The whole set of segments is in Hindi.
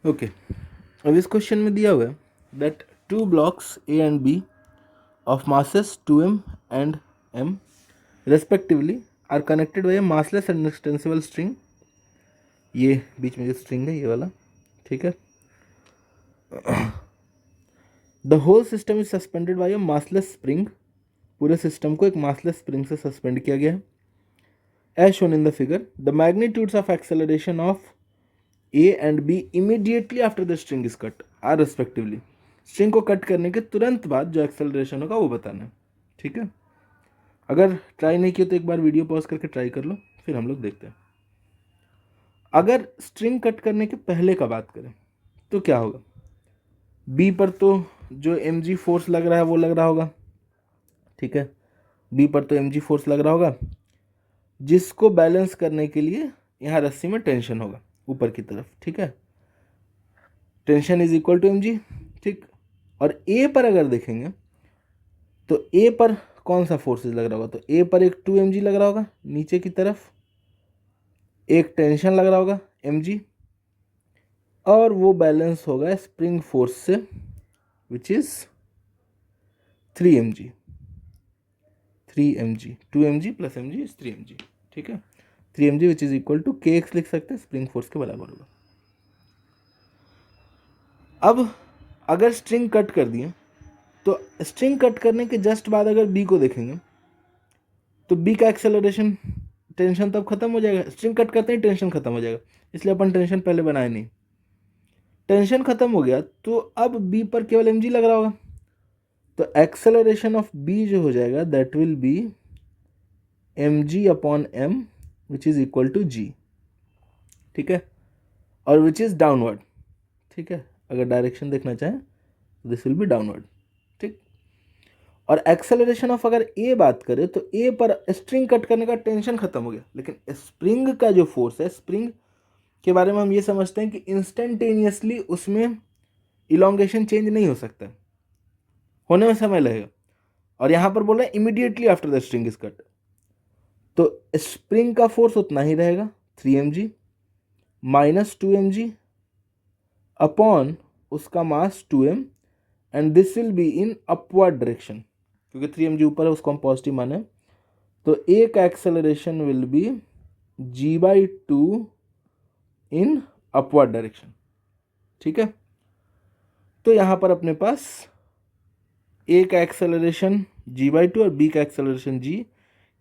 ओके, अब इस क्वेश्चन में दिया हुआ है that two blocks A and B of masses 2m and m respectively are connected by a massless and extensible string. ये बीच में जो स्ट्रिंग है ये वाला, ठीक है. The whole system is suspended by a massless spring. पूरे सिस्टम को एक मासलेस स्प्रिंग से सस्पेंड किया गया है. As shown in the figure, the magnitudes of acceleration of A and B immediately after the string is cut are respectively. String को कट करने के तुरंत बाद जो एक्सेलरेशन होगा वो बताना है, ठीक है. अगर ट्राई नहीं किया तो एक बार वीडियो पॉज करके ट्राई कर लो, फिर हम लोग देखते हैं. अगर स्ट्रिंग कट करने के पहले का बात करें तो क्या होगा. बी पर तो जो mg फोर्स लग रहा है वो लग रहा होगा, ठीक है. बी पर तो mg फोर्स लग रहा होगा, जिसको बैलेंस करने के लिए यहाँ रस्सी में टेंशन होगा ऊपर की तरफ, ठीक है. Tension is equal to mg, ठीक. और ए पर अगर देखेंगे तो ए पर कौन सा फोर्सेज लग रहा होगा, तो ए पर एक 2mg लग रहा होगा नीचे की तरफ, एक टेंशन लग रहा होगा mg, और वो बैलेंस होगा स्प्रिंग फोर्स से which is 3mg. 2mg plus mg is 3mg, ठीक है. 3mg which is equal to kx लिख सकते हैं, स्प्रिंग फोर्स के बराबर होगा. अब अगर स्ट्रिंग कट कर दिए तो स्ट्रिंग कट करने के जस्ट बाद अगर बी को देखेंगे तो बी का एक्सेलरेशन, टेंशन तब खत्म हो जाएगा. स्ट्रिंग कट करते ही टेंशन खत्म हो जाएगा, इसलिए अपन टेंशन पहले बनाए नहीं. टेंशन खत्म हो गया तो अब बी पर केवल mg लग रहा होगा, तो एक्सेलरेशन ऑफ बी जो हो जाएगा that will be mg upon m which is equal to g, ठीक है. और विच इज डाउनवर्ड, ठीक है. अगर डायरेक्शन देखना चाहें दिस विल बी डाउनवर्ड, ठीक. और एक्सेलरेशन ऑफ अगर ए बात करें तो ए पर स्ट्रिंग कट करने का टेंशन खत्म हो गया, लेकिन स्प्रिंग का जो फोर्स है, स्प्रिंग के बारे में हम ये समझते हैं कि इंस्टेंटेनियसली उसमें इलोंगेशन चेंज नहीं हो सकता, होने में समय लगेगा. और यहाँ पर बोल रहे हैं immediately after the string is cut, तो स्प्रिंग का फोर्स उतना ही रहेगा 3mg माइनस 2mg अपॉन उसका मास 2m, and this will be in upward direction, क्योंकि 3mg ऊपर है उसको हम पॉजिटिव माने. तो ए का acceleration will be g/2 in upward direction, ठीक है. तो यहाँ पर अपने पास ए का एक्सेलरेशन g/2 और बी का एक्सेलरेशन g,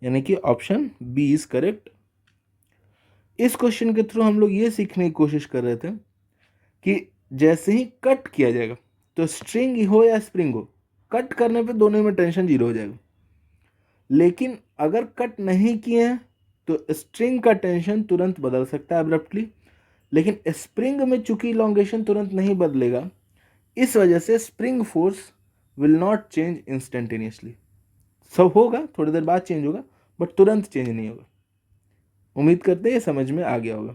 यानी कि ऑप्शन बी इज करेक्ट. इस क्वेश्चन के थ्रू हम लोग ये सीखने की कोशिश कर रहे थे कि जैसे ही कट किया जाएगा तो स्ट्रिंग हो या स्प्रिंग हो, कट करने पे दोनों में टेंशन 0 हो जाएगा. लेकिन अगर कट नहीं किए हैं तो स्ट्रिंग का टेंशन तुरंत बदल सकता है अब्रप्टली, लेकिन स्प्रिंग में चूंकि इलोंगेशन तुरंत नहीं बदलेगा, इस वजह से spring force will not change instantaneously. सब होगा, थोड़ी देर बाद चेंज होगा, बट तुरंत चेंज नहीं होगा. उम्मीद करते हैं ये समझ में आ गया होगा.